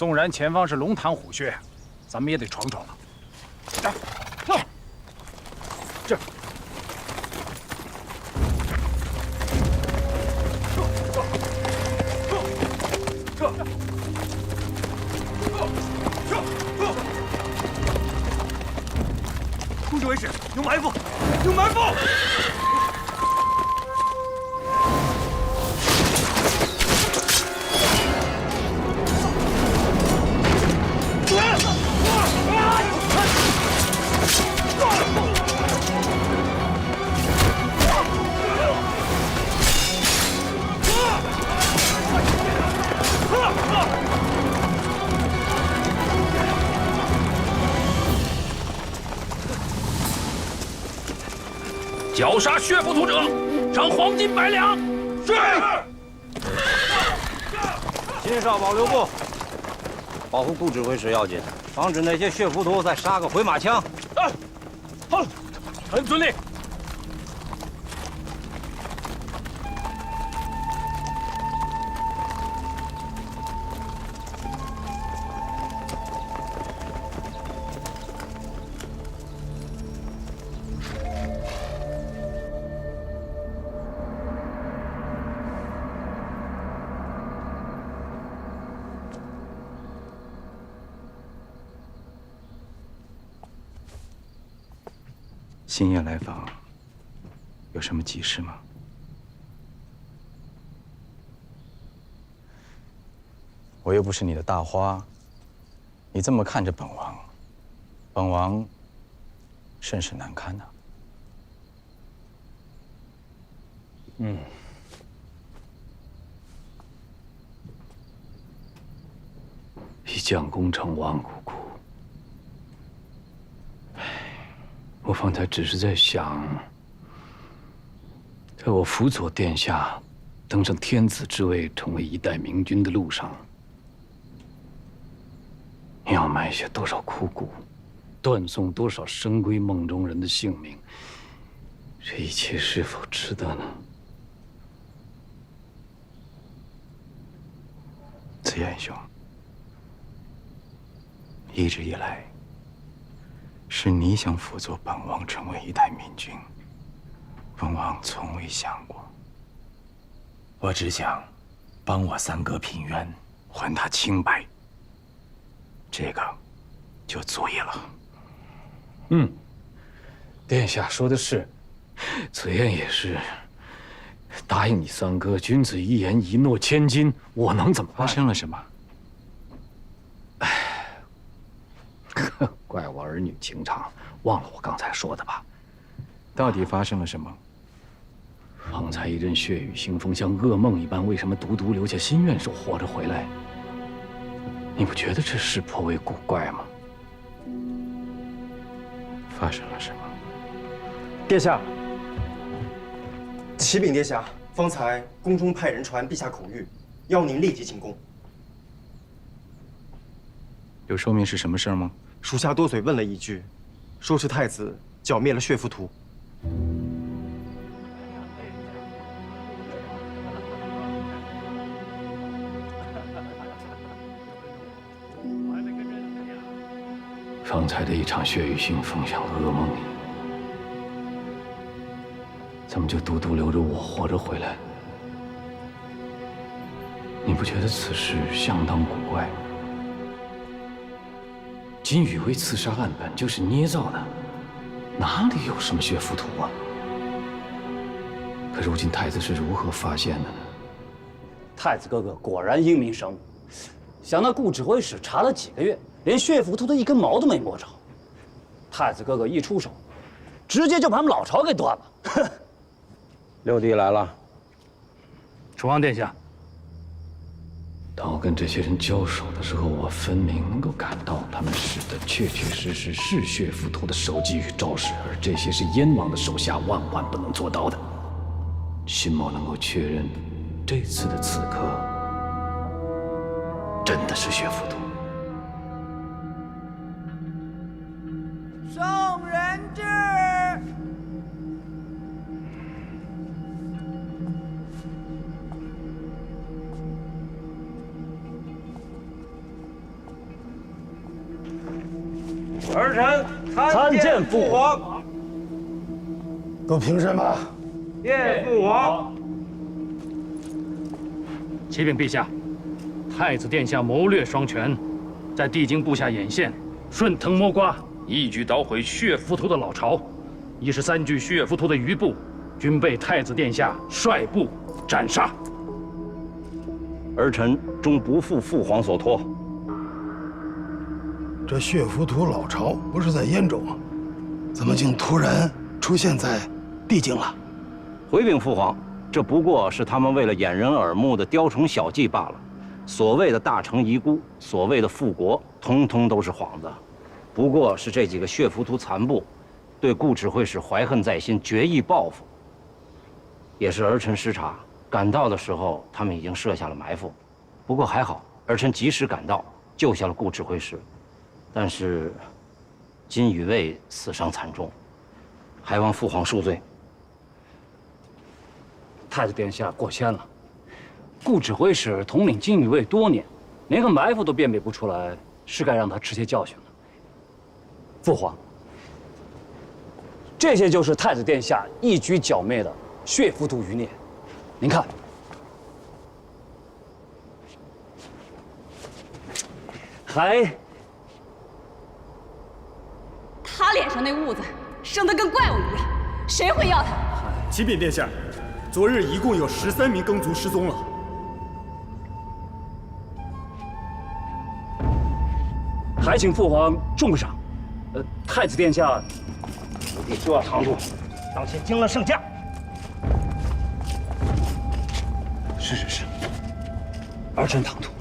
纵然前方是龙潭虎穴，咱们也得闯闯了。来，这。 控制为师，有埋伏，有埋伏！绞杀血浮屠者，赏黄金100两。是。金哨保留部，保护顾指挥使要紧，防止那些血浮屠再杀个回马枪。好，臣遵令。星夜来访，有什么急事吗？我又不是你的大花，你这么看着本王，本王甚是难堪呐。一将功成万骨枯。 我方才只是在想，在我辅佐殿下登上天子之位，成为一代明君的路上，要埋下多少枯骨，断送多少深闺梦中人的性命，这一切是否值得呢？紫燕兄，一直以来。 是你想辅佐本王成为一代明君，本王从未想过。我只想帮我三哥平冤，还他清白。这个就足以了。殿下说的是，紫燕也是。答应你三哥，君子一言，一诺千金，我能怎么办？发生了什么？ 怪我儿女情长，忘了我刚才说的吧？到底发生了什么？方才一阵血雨腥风，像噩梦一般，为什么独独留下心愿手活着回来？你不觉得这事颇为古怪吗？发生了什么？殿下，启禀殿下，方才宫中派人传陛下口谕，要您立即进宫。有说明是什么事儿吗？ 属下多嘴问了一句，说是太子剿灭了血浮屠。方才的一场血雨腥风像噩梦一样，怎么就独独留着我活着回来？你不觉得此事相当古怪吗？ 金宇为刺杀案本就是捏造的，哪里有什么血浮屠啊？可如今太子是如何发现的呢？太子哥哥果然英明神武，想那顾指挥使查了几个月，连血浮屠的一根毛都没摸着。太子哥哥一出手，直接就把他们老巢给断了。哼！六弟来了。楚王殿下。 当我跟这些人交手的时候，我分明能够感到他们使的确确实实是血浮屠的手机与招式，而这些是燕王的手下万万不能做到的。辛某能够确认，这次的刺客真的是血浮屠。送人质。儿臣参见父皇。都凭什么？谢父皇。启禀陛下，太子殿下谋略双全，在地京部下眼线，顺藤摸瓜，一举捣毁血浮屠的老巢。13具血浮屠的余部，均被太子殿下率部斩杀。儿臣终不负父皇所托。这血浮屠老巢不是在燕州吗？怎么竟突然出现在地京了？回禀父皇，这不过是他们为了掩人耳目的雕虫小技罢了。所谓的大成遗孤，所谓的复国，通通都是幌子。不过是这几个血浮屠残部，对顾指挥使怀恨在心，决意报复。也是儿臣失察，赶到的时候，他们已经设下了埋伏。不过还好，儿臣及时赶到，救下了顾指挥使。但是，金宇卫死伤惨重，还望父皇恕罪。太子殿下过谦了。顾指挥使统领金宇卫多年，连个埋伏都辨别不出来，是该让他吃些教训了。父皇，这些就是太子殿下一举剿灭的血浮屠余孽。您看，还他脸上那痦子生得跟怪物一样，谁会要他？启禀殿下，昨日一共有13名耕族失踪了。还请父皇重赏。太子殿下，奴婢就要堂主，当前惊了圣驾。是，儿臣唐突。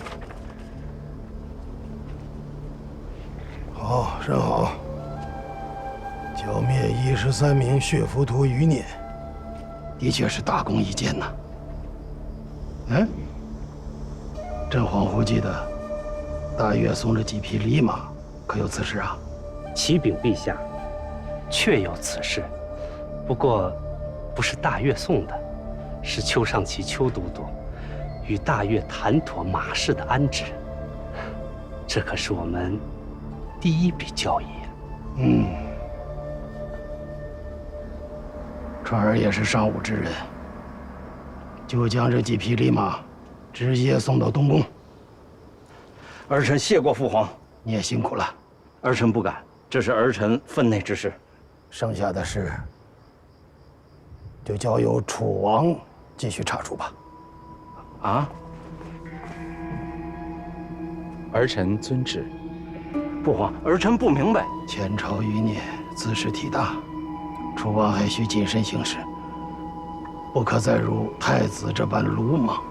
好，甚好。剿灭13名血浮屠余孽，的确是大功一件呐。朕恍惚记得，大越送了几匹狸马，可有此事啊？启禀陛下，确有此事，不过不是大越送的，是邱尚奇邱都督与大越谈妥马氏的安置。这可是我们第一笔交易。川儿也是尚武之人，就将这几匹狸马直接送到东宫。儿臣谢过父皇，你也辛苦了。儿臣不敢，这是儿臣分内之事。剩下的事就交由楚王继续查处吧。啊？儿臣遵旨。父皇，儿臣不明白。前朝余孽兹事体大，楚王还需谨慎行事，不可再如太子这般鲁莽。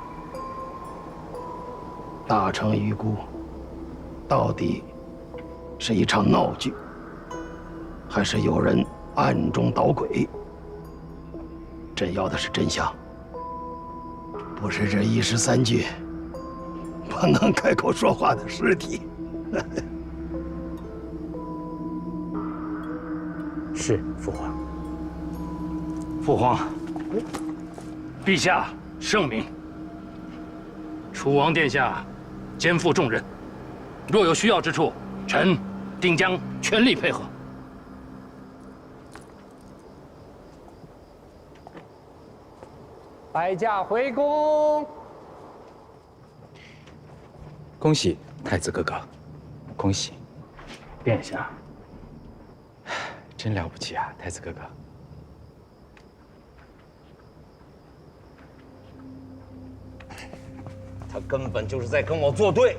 大成遗孤，到底是一场闹剧，还是有人暗中捣鬼？朕要的是真相，不是这13具不能开口说话的尸体。是父皇。父皇，陛下圣明。楚王殿下肩负重任，若有需要之处，臣定将全力配合。摆驾回宫。恭喜太子哥哥，恭喜！殿下，真了不起啊，太子哥哥。他根本就是在跟我作对。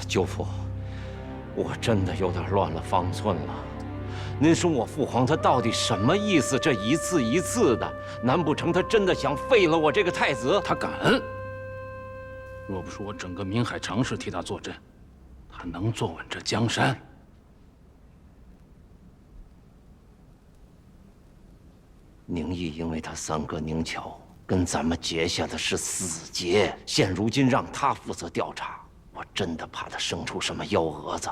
舅父，我真的有点乱了方寸了。您说我父皇他到底什么意思？这一次一次的，难不成他真的想废了我这个太子？他敢！若不是我整个闽海常侍替他坐镇，他能坐稳这江山？宁毅因为他三哥宁巧跟咱们结下的是死结，现如今让他负责调查，我真的怕他生出什么幺蛾子。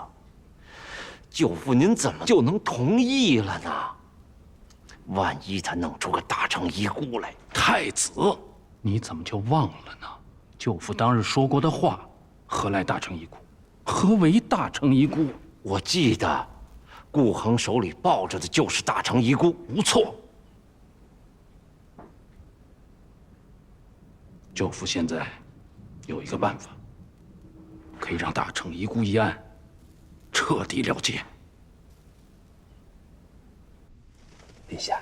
舅父，您怎么就能同意了呢？万一他弄出个大成遗孤来，太子，你怎么就忘了呢？舅父当日说过的话，何来大成遗孤？何为大成遗孤？我记得，顾恒手里抱着的就是大成遗孤，无错。舅父现在有一个办法，可以让大成遗孤一案彻底了结。陛下，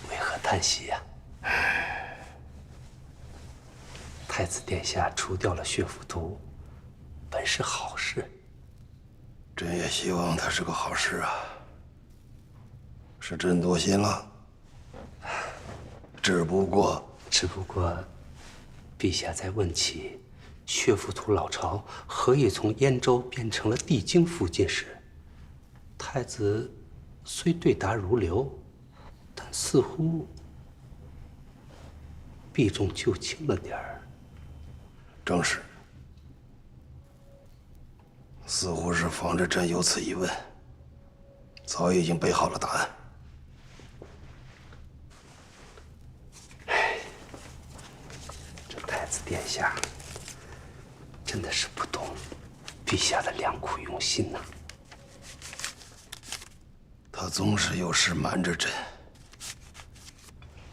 为何叹息呀？太子殿下除掉了血浮屠，本是好事。朕也希望它是个好事啊。是朕多心了，只不过，陛下在问起血浮屠老巢何以从燕州变成了地京附近时，太子虽对答如流，但似乎避重就轻了点儿。正是，似乎是防着朕有此疑问，早已经备好了答案。这太子殿下真的是不懂陛下的良苦用心呐。他总是有事瞒着朕，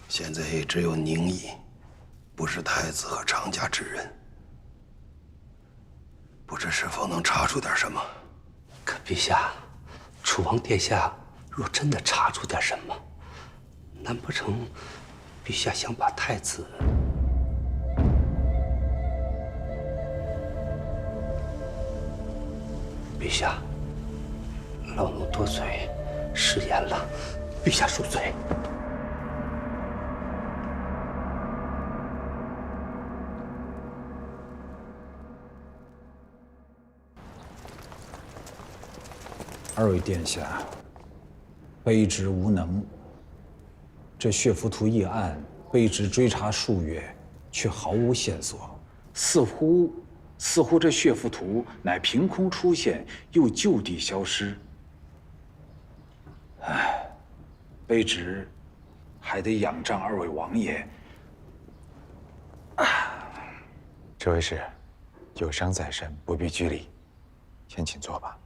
现在也只有宁毅，不是太子和常家之人。不知是否能查出点什么？可陛下，楚王殿下若真的查出点什么，难不成陛下想把太子……陛下，老奴多嘴，失言了，陛下恕罪。二位殿下，卑职无能。这血浮屠一案，卑职追查数月，却毫无线索。似乎这血浮屠乃凭空出现，又就地消失。唉，卑职还得仰仗二位王爷。这位是有伤在身，不必拘礼，先请坐吧。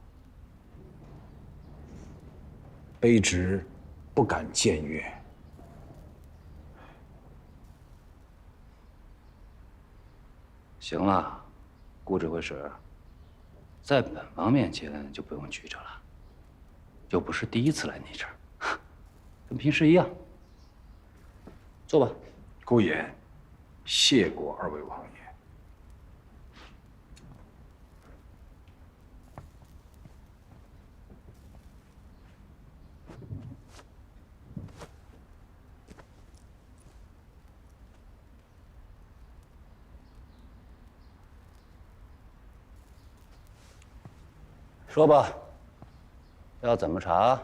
卑职不敢僭越。行了，顾指挥使，在本王面前就不用拘着了，又不是第一次来你这儿，跟平时一样。坐吧。孤言，谢过二位王爷。说吧，要怎么查？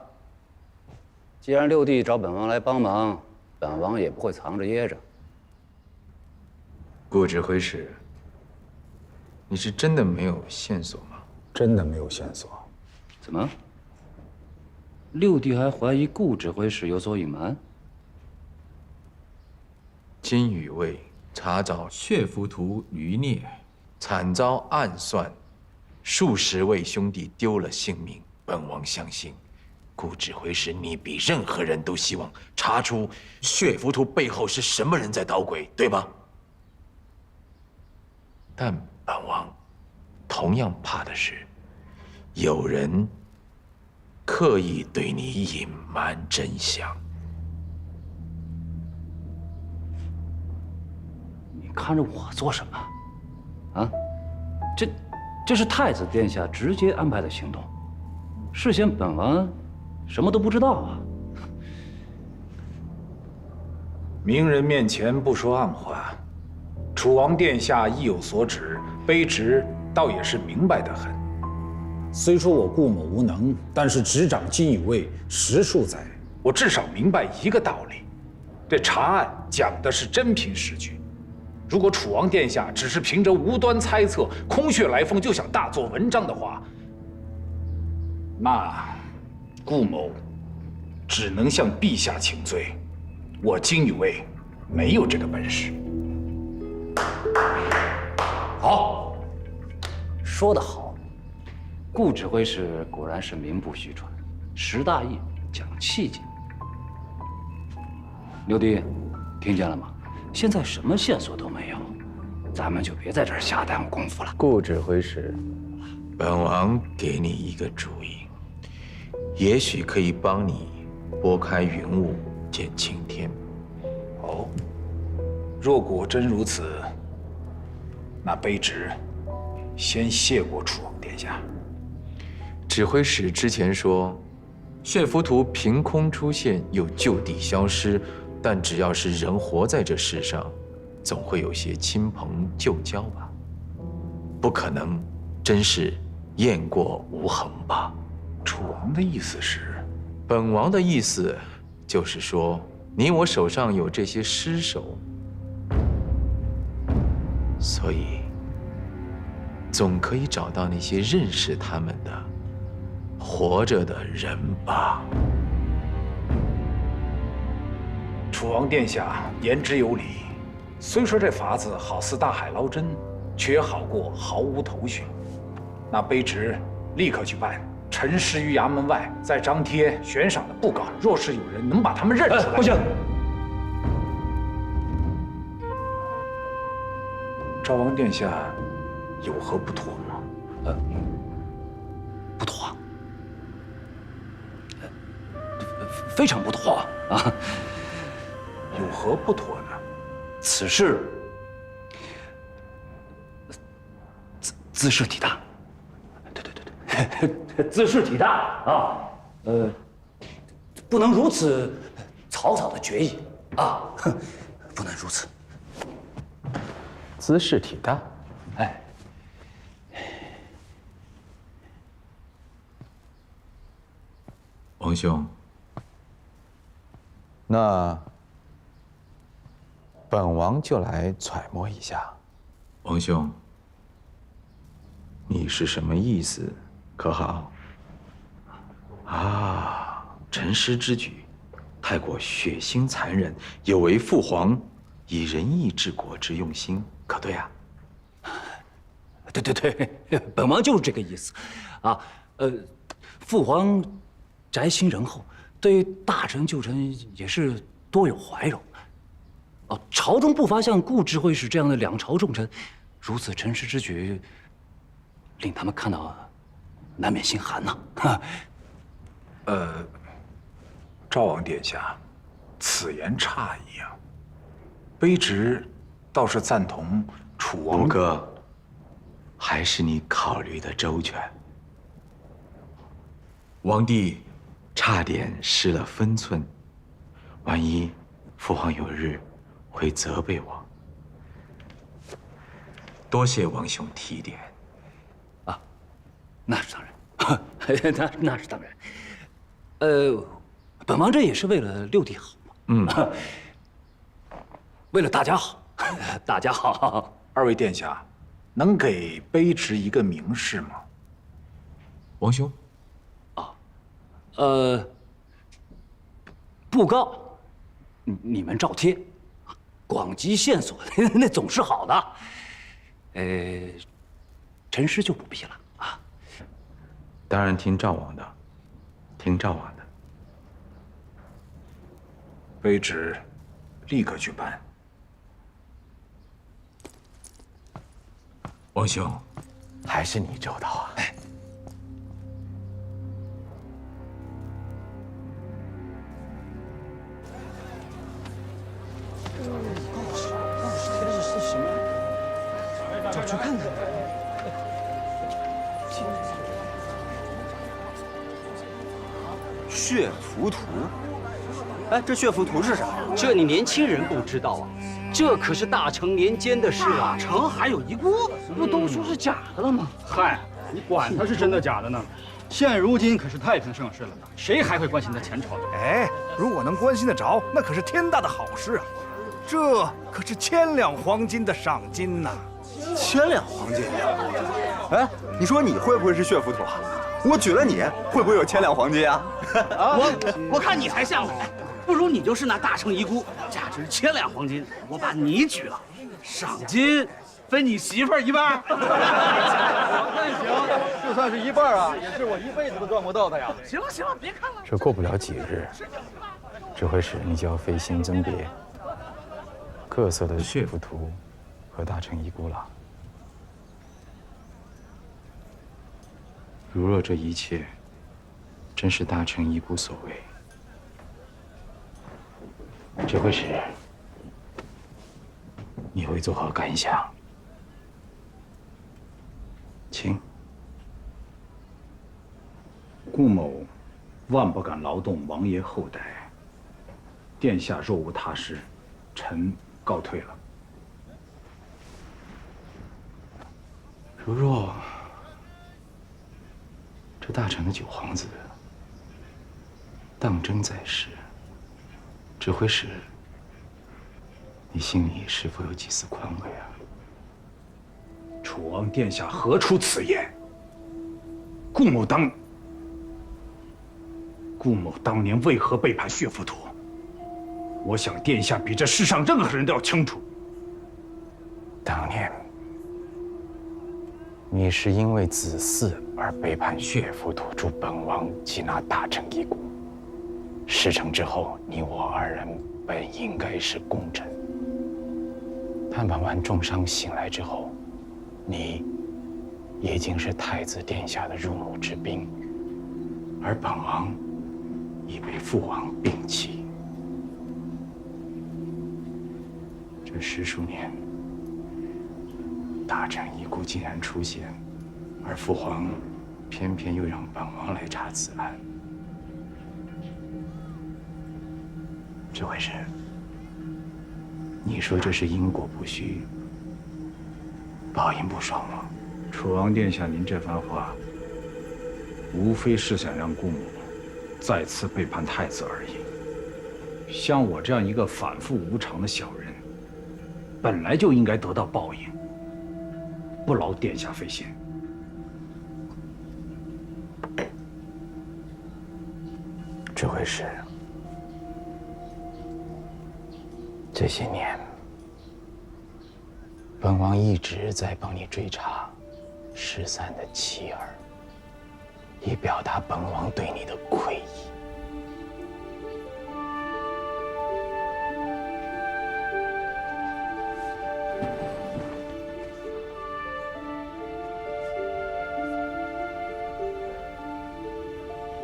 既然六弟找本王来帮忙，本王也不会藏着掖着。顾指挥使，你是真的没有线索吗？真的没有线索。怎么？六弟还怀疑顾指挥使有所隐瞒？金宇卫查找血浮屠余孽，惨遭暗算，数十位兄弟丢了性命。本王相信，顾指挥使你比任何人都希望查出血浮屠背后是什么人在捣鬼，对吧？但本王同样怕的是，有人刻意对你隐瞒真相。你看着我做什么？啊？这是太子殿下直接安排的行动，事先本王什么都不知道啊。明人面前不说暗话，楚王殿下意有所指，卑职倒也是明白得很。虽说我顾某无能，但是执掌金宇卫10数载，我至少明白一个道理：这查案讲的是真凭实据。如果楚王殿下只是凭着无端猜测、空穴来风就想大做文章的话，那顾某只能向陛下请罪，我金宇卫没有这个本事。好，说得好，顾指挥使果然是名不虚传，识大义，讲气节。刘迪，听见了吗？现在什么线索都没有，咱们就别在这儿瞎耽误功夫了。顾指挥使，本王给你一个主意，也许可以帮你拨开云雾见青天。哦，若果真如此，那卑职先谢过楚王殿下。指挥使之前说，血浮屠凭空出现又就地消失，但只要是人活在这世上，总会有些亲朋旧交吧？不可能真是雁过无痕吧？楚王的意思是？本王的意思就是说，你我手上有这些尸首，所以总可以找到那些认识他们的活着的人吧？楚王殿下言之有理，虽说这法子好似大海捞针，却也好过毫无头绪。那卑职立刻去办，陈尸于衙门外，再张贴悬赏的布告。若是有人能把他们认出来，不行。赵王殿下有何不妥吗？不妥，非常不妥啊！有何不妥呢？此事兹事体大，对，兹事体大啊！不能如此草草的决议啊，不能如此。兹事体大，哎，王兄，那本王就来揣摩一下。王兄，你是什么意思？可好？啊，陈尸之举太过血腥残忍，有违父皇以仁义治国之用心，可对啊？对，本王就是这个意思，啊，父皇宅心仁厚，对大臣旧臣也是多有怀柔。哦，朝中不乏像顾指挥使这样的两朝重臣，如此陈尸之举，令他们看到难免心寒呐。赵王殿下，此言差矣啊。卑职倒是赞同楚王。吴哥，还是你考虑的周全。王帝差点失了分寸，万一父皇有日会责备我。多谢王兄提点。啊，那是当然，那是当然。本王这也是为了六弟好嘛。为了大家好，大家好。二位殿下，能给卑职一个明示吗？王兄，布告，你们照贴，广集线索，那总是好的。陈尸就不必了啊。当然听赵王的，听赵王的。卑职立刻去办。王兄，还是你周到啊！找去看看。血浮屠？哎，这血浮屠是啥？这你年轻人不知道啊？这可是大成年间的事啊！大成还有遗孤，不都说是假的了吗？嗨，你管他是真的假的呢？现如今可是太平盛世了，谁还会关心他前朝的？哎，如果能关心得着，那可是天大的好事啊！这可是1000两黄金的赏金呐！1000两黄金？哎，你说你会不会是血浮屠啊？我举了你，会不会有1000两黄金啊？我看你才像呢，不如你就是那大成遗孤，价值1000两黄金，我把你举了，赏金分你媳妇儿一半。那行，就算是一半啊，也是我一辈子都赚不到的呀。行了行了，别看了。这过不了几日，这回使你就要费心甄别各色的血浮图和大成遗孤了。如若这一切真是大成遗孤所为，这回使你会作何感想？请。顾某万不敢劳动王爷后代。殿下若无他事，臣告退了。如若这大成的九皇子当真在世，这回使你心里是否有几丝宽慰啊？楚王殿下何出此言？顾某当年为何背叛血浮屠？我想殿下比这世上任何人都要清楚。当年你是因为子嗣而背叛血浮屠，助本王缉拿大成遗孤。事成之后，你我二人本应该是功臣。但本王重伤醒来之后，你已经是太子殿下的入幕之宾，而本王已被父王摒弃。这10数年，大成遗孤竟然出现，而父皇偏偏又让本王来查此案。这回是，你说这是因果不虚，报应不爽吗？楚王殿下，您这番话，无非是想让顾某再次背叛太子而已。像我这样一个反复无常的小人，本来就应该得到报应，不劳殿下费心。这回是，这些年，本王一直在帮你追查失散的妻儿，以表达本王对你的愧意。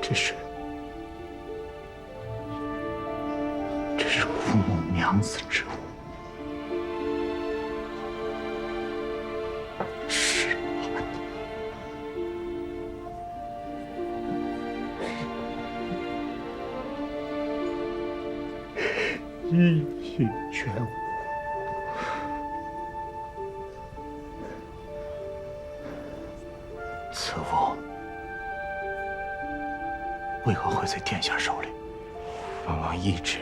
这是顾某娘子之物。是一心全无。此物为何会在殿下手里？本王一直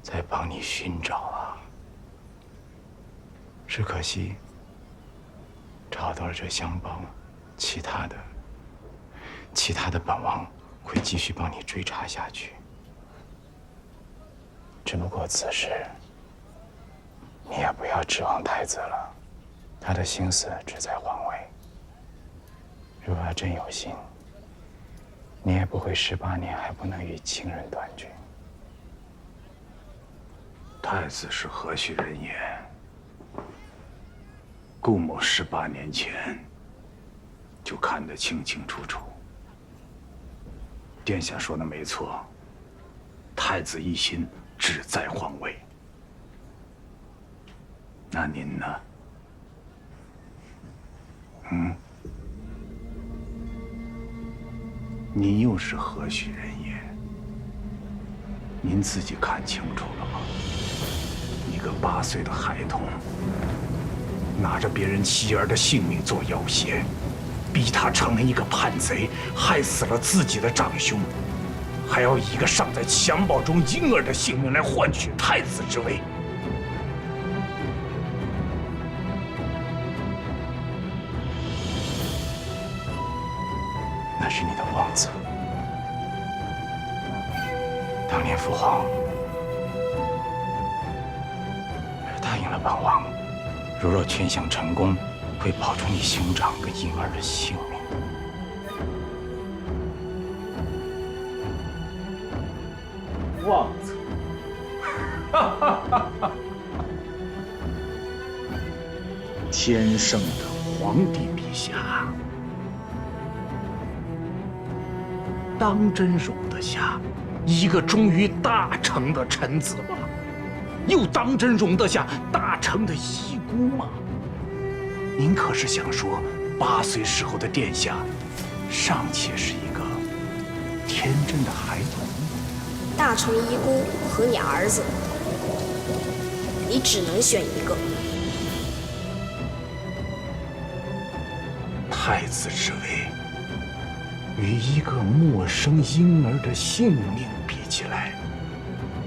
在帮你寻找啊，只可惜找到了这香包，其他的本王会继续帮你追查下去。只不过此事你也不要指望太子了，他的心思只在皇位。如果他真有心，你也不会18年还不能与亲人团聚。太子是何许人也？顾某18年前就看得清清楚楚。殿下说的没错，太子一心只在皇位。那您呢？您又是何许人也？您自己看清楚了吗？一个8岁的孩童，拿着别人妻儿的性命做要挟，逼他成了一个叛贼，害死了自己的长兄，还要以一个尚在襁褓中婴儿的性命来换取太子之位。那是你的妄测。当年父皇答应了本王，若劝降成功，会保住你兄长跟婴儿的性命。妄测！天圣的皇帝陛下，当真容得下一个忠于大成的臣子吗？又当真容得下大成的遗孤吗？您可是想说，8岁时候的殿下，尚且是一个天真的孩童？大成遗孤和你儿子，你只能选一个。太子之位，与一个陌生婴儿的性命比起来，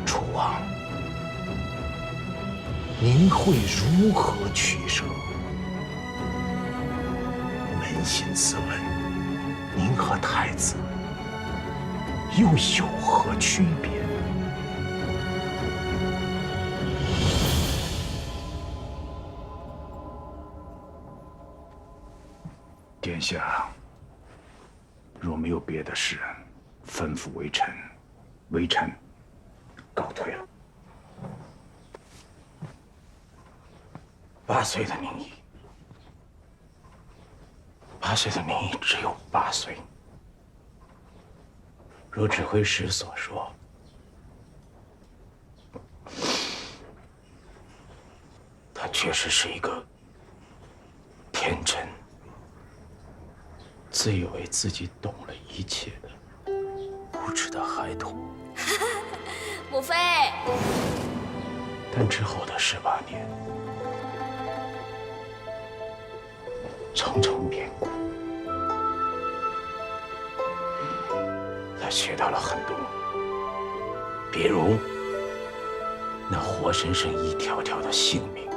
楚王，您会如何取舍？扪心自问，您和太子又有何区别？殿下，若没有别的事，吩咐微臣，微臣告退了。8岁的宁毅，8岁的宁毅只有8岁。如指挥使所说，他确实是一个天真、自以为自己懂了一切的无知的孩童。母妃。但之后的18年，重重变故，他学到了很多，比如那活生生一条条的性命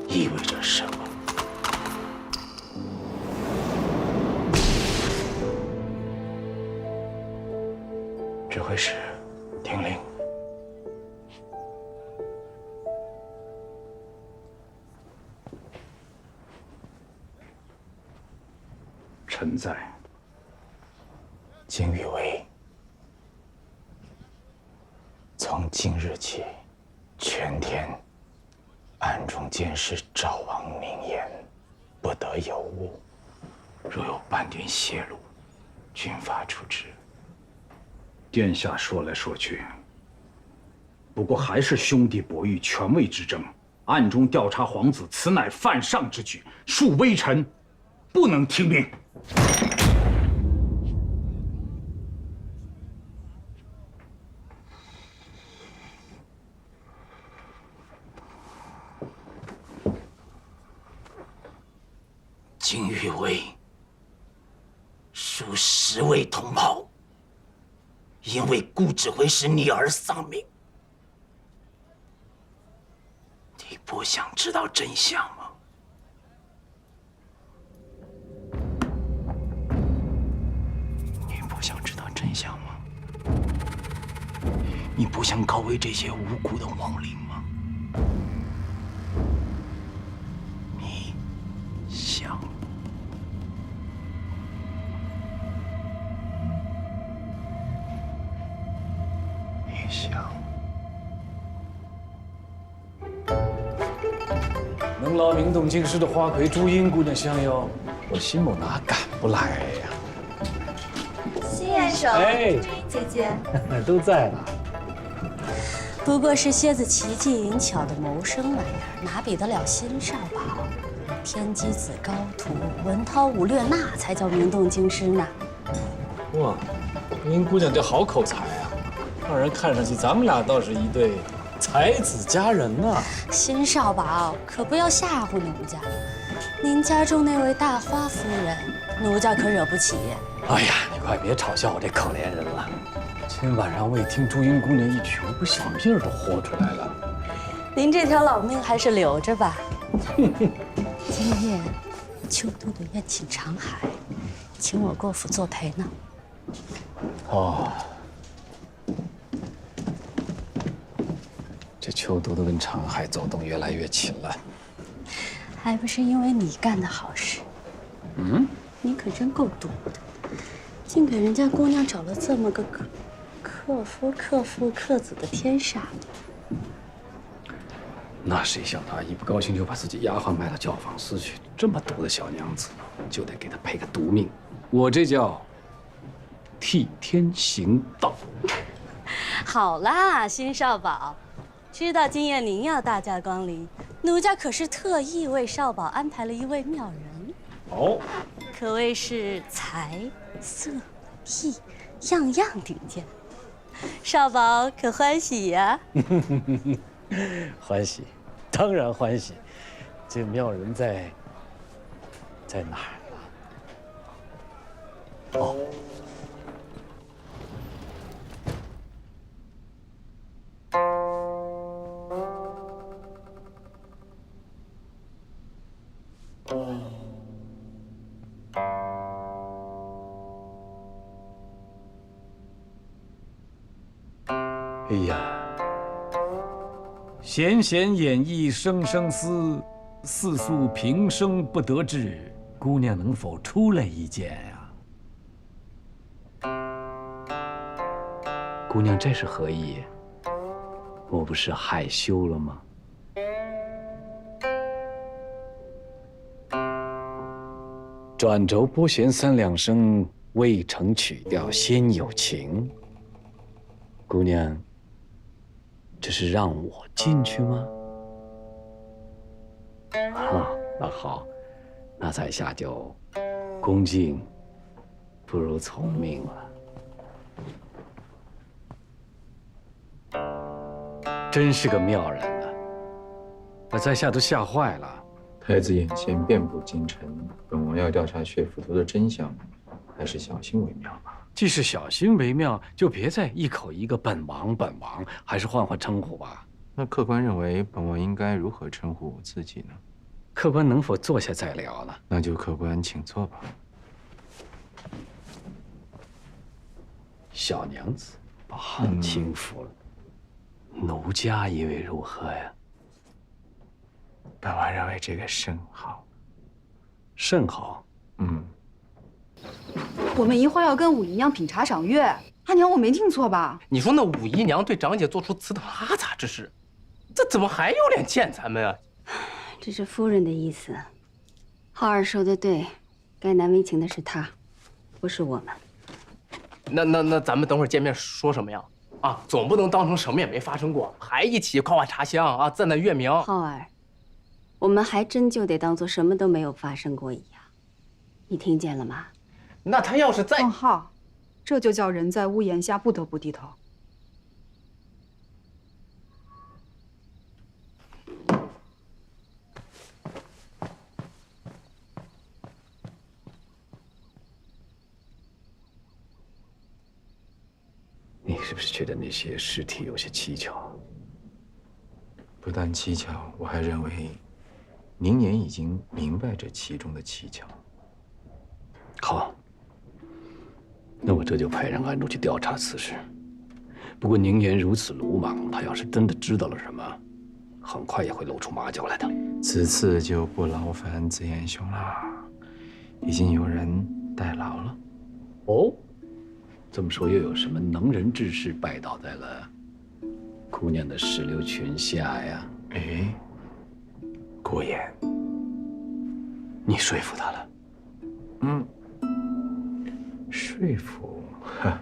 意味着什么。指挥使，听令。臣在。金宇威，从今日起，全天暗中监视赵王明言，不得有误。若有半点泄露，军法处置。殿下说来说去，不过还是兄弟博弈权位之争，暗中调查皇子，此乃犯上之举，恕微臣不能听命。金宇威属10位同袍，因为顾指挥使你而丧命。你不想知道真相吗？你不想知道真相吗？你不想告慰这些无辜的亡灵吗？你想？你想？能劳明洞京师的花魁朱茵姑娘相邀，我辛某哪敢不来呀？新元首，哎，朱茵姐姐都在呢。不过是蝎子奇技淫巧的谋生玩意儿，哪比得了新少保？天机子高徒，文韬武略，那才叫名动京师呢。哇，朱茵姑娘这好口才啊，让人看上去咱们俩倒是一对才子佳人啊。新少保可不要吓唬奴家，您家中那位大花夫人，奴家可惹不起。哎呀，你快别嘲笑我这可怜人了。今晚上未听朱茵姑娘一曲，我不小命都豁出来了。您这条老命还是留着吧。今夜秋都的宴请长海，请我过府作陪呢。哦，这邱都督跟长海走动越来越勤了，还不是因为你干的好事。嗯，你可真够毒的，竟给人家姑娘找了这么个克夫克子的天煞。那谁想他一不高兴就把自己丫鬟卖到教坊司去，这么毒的小娘子，就得给她配个毒命。我这叫替天行道。好啦，新少保，知道今夜您要大驾光临，奴家可是特意为少保安排了一位妙人。哦，可谓是才色艺样样顶尖，少保可欢喜呀？欢喜，当然欢喜。这妙人在哪儿呢？哦。哎呀，弦弦掩抑声声思，似诉平生不得志。姑娘能否出来一见呀？姑娘这是何意？我不是害羞了吗？转轴拨弦三两声，未成曲调先有情。姑娘，这是让我进去吗？啊，那好，那在下就恭敬不如从命了。真是个妙人啊！那在下都吓坏了。太子眼前遍布京城，本王要调查血府图的真相，还是小心为妙吧。既是小心为妙，就别再一口一个本王，还是换换称呼吧。那客官认为本王应该如何称呼我自己呢？客官能否坐下再聊呢？那就客官请坐吧。小娘子，把汉轻服了。奴家以为如何呀？本王认为这个甚好。甚好。嗯。我们一会儿要跟武姨娘品茶赏月，阿娘，我没听错吧？你说那武姨娘对长姐做出此等阿杂之事，这怎么还有脸见咱们啊？这是夫人的意思。浩儿说的对，该难为情的是他，不是我们。那咱们等会儿见面说什么呀？啊，总不能当成什么也没发生过，还一起夸夸茶香啊，赞赞月明。浩儿，我们还真就得当做什么都没有发生过一样。你听见了吗？那他要是再……孟浩，这就叫人在屋檐下不得不低头。你是不是觉得那些尸体有些蹊跷？不但蹊跷，我还认为宁年已经明白这其中的蹊跷。好，那我这就派人暗中去调查此事。不过宁言如此鲁莽，他要是真的知道了什么，很快也会露出马脚来的。此次就不劳烦紫燕兄了，已经有人代劳了。哦，这么说又有什么能人志士拜倒在了姑娘的石榴裙下呀？哎，顾言，你说服他了？嗯，说服，哈。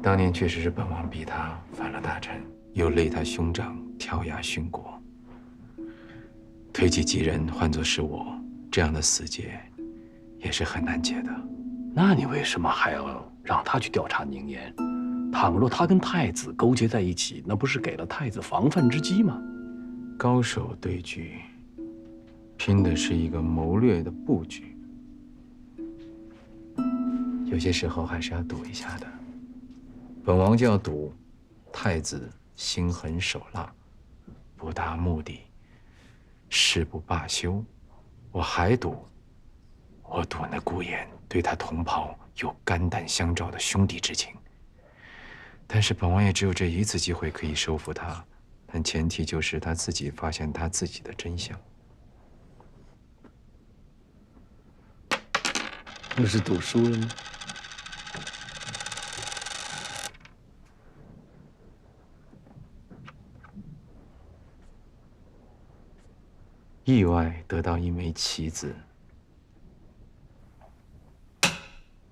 当年确实是本王逼他反了大臣，又累他兄长跳崖殉国。推己及人，换作是我，这样的死结也是很难解的。那你为什么还要让他去调查宁言？倘若他跟太子勾结在一起，那不是给了太子防范之机吗？高手对局，拼的是一个谋略的布局，有些时候还是要赌一下的。本王就要赌太子心狠手辣，不达目的誓不罢休。我还赌我赌那顾衍对他同袍有肝胆相照的兄弟之情，但是本王也只有这一次机会可以收服他，但前提就是他自己发现他自己的真相。那是赌输了吗？意外得到一枚棋子，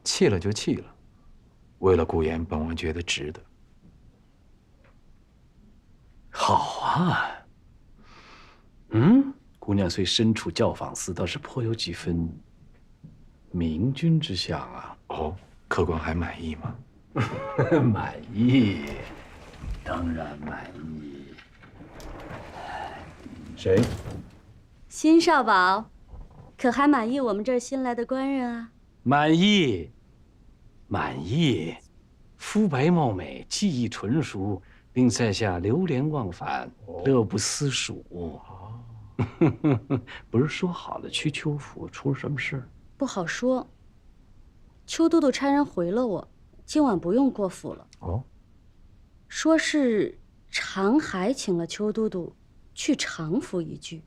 弃了就弃了，为了顾衍，本王觉得值得。好啊，姑娘虽身处教坊司，倒是颇有几分明君之相啊。哦，客官还满意吗？满意，当然满意。谁？新少保，可还满意我们这儿新来的官人啊？满意，满意。肤白貌美，技艺纯熟，令在下流连忘返，乐不思蜀。不是说好了去邱府，出了什么事？不好说。邱都督差人回了我，今晚不用过府了。哦，说是常海请了邱都督去常府一聚。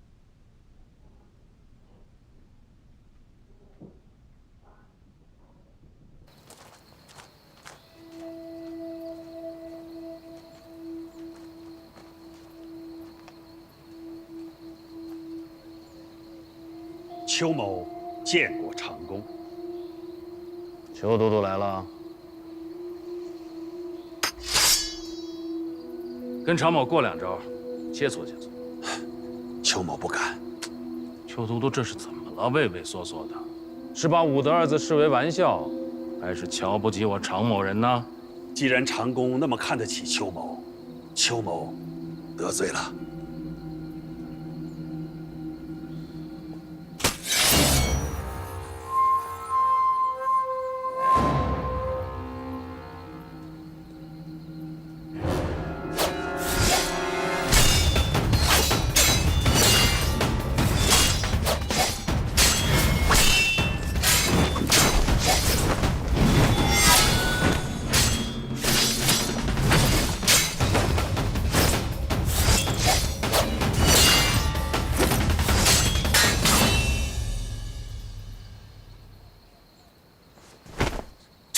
邱某见过长公。邱都督来了。跟常某过两招，切磋切磋。邱某不敢。邱都督这是怎么了？畏畏缩缩的，是把武德二字视为玩笑，还是瞧不起我常某人呢？既然长公那么看得起邱某，邱某得罪了。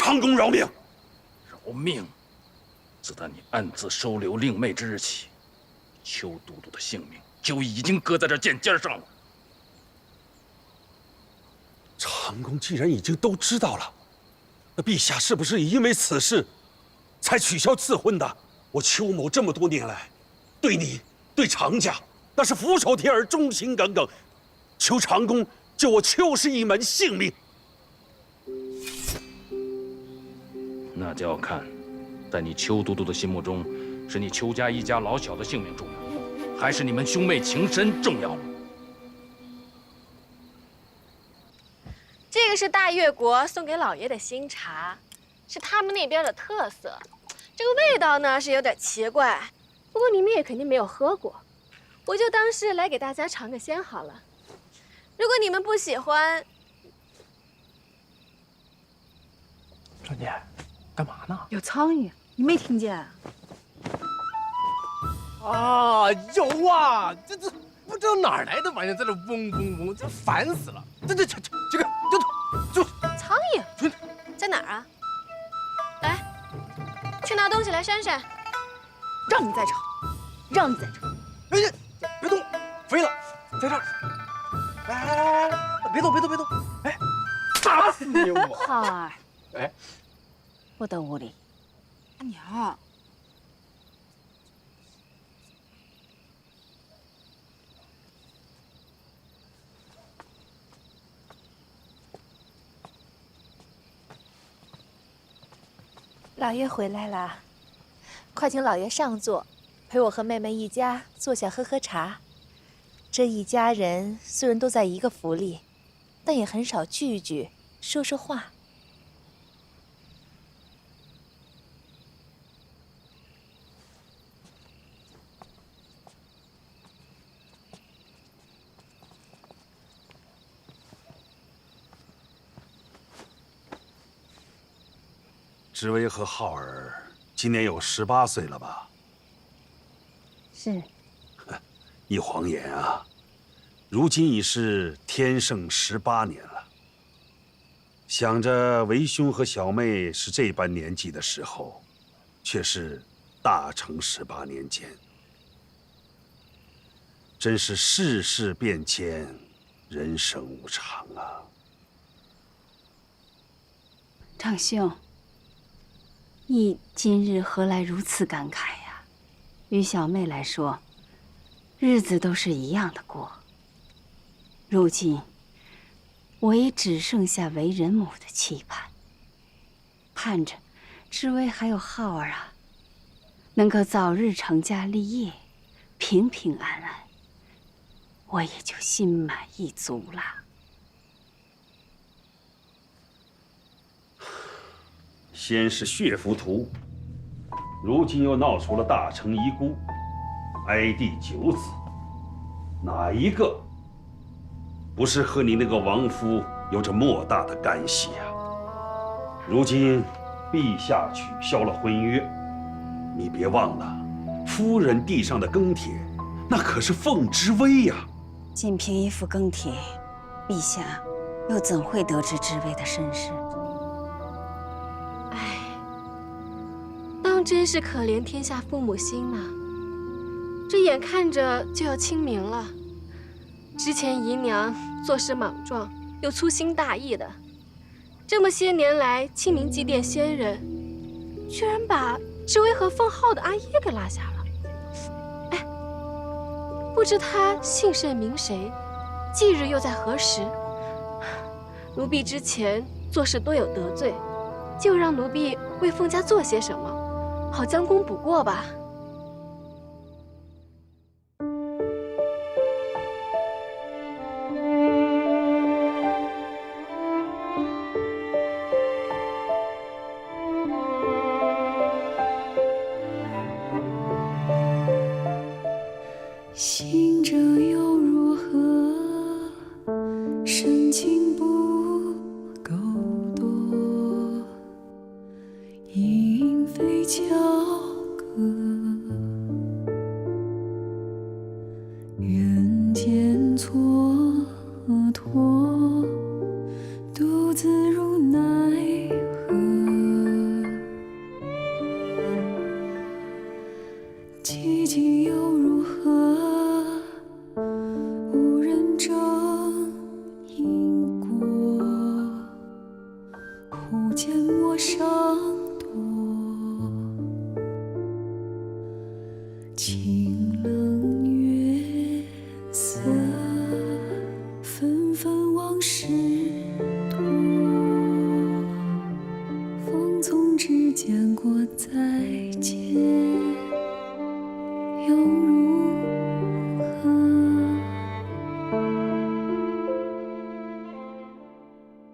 长公饶命！饶命！自打你暗自收留令妹之日起，邱都督的性命就已经搁在这剑尖上了。长公既然已经都知道了，那陛下是不是也因为此事才取消赐婚的？我邱某这么多年来，对你、对常家，那是俯首帖耳、忠心耿耿。求长公救我邱氏一门性命。那就要看，在你邱都督的心目中，是你邱家一家老小的性命重要，还是你们兄妹情深重要了？这个是大越国送给老爷的新茶，是他们那边的特色。这个味道呢是有点奇怪，不过你们也肯定没有喝过，我就当是来给大家尝个鲜好了。如果你们不喜欢，少姐，干嘛呢？有苍蝇，你没听见？啊，有啊，这不知道哪儿来的玩意儿在这嗡嗡嗡，这烦死了！这个就苍蝇在哪儿啊？来，去拿东西来扇扇。让你再吵，让你再吵。哎呀，别动，飞了，在这儿。来，别动，别动，别动！哎，打死你我！嗨，哎，我到屋里。阿娘。老爷回来了，快请老爷上座，陪我和妹妹一家坐下喝喝茶。这一家人虽然都在一个府里，但也很少聚一聚，说说话。知微和浩儿今年有18岁了吧？是。一晃眼啊，如今已是天盛18年了。想着为兄和小妹是这般年纪的时候，却是大成18年间。真是世事变迁，人生无常啊！长兄，你今日何来如此感慨呀？于小妹来说，日子都是一样的过。如今，我也只剩下为人母的期盼，盼着知微还有浩儿啊，能够早日成家立业，平平安安，我也就心满意足了。先是血浮屠，如今又闹出了大成遗孤，哀帝9子，哪一个不是和你那个王夫有着莫大的干系呀？如今陛下取消了婚约，你别忘了，夫人地上的庚帖，那可是凤知微呀。仅凭一副庚帖，陛下又怎会得知知微的身世？当真是可怜天下父母心呐！这眼看着就要清明了，之前姨娘做事莽撞又粗心大意的，这么些年来清明祭奠先人，居然把知微和奉浩的阿耶给落下了。哎，不知他姓甚名谁，忌日又在何时？奴婢之前做事多有得罪，就让奴婢为凤家做些什么，好将功补过吧。行者又如何？深情不够多，莺飞翘歌。人间蹉跎，独自入奈何。寂寂又如何？无人证因果，忽见陌上多。清冷月色，纷纷往事多。风从指间过再见，又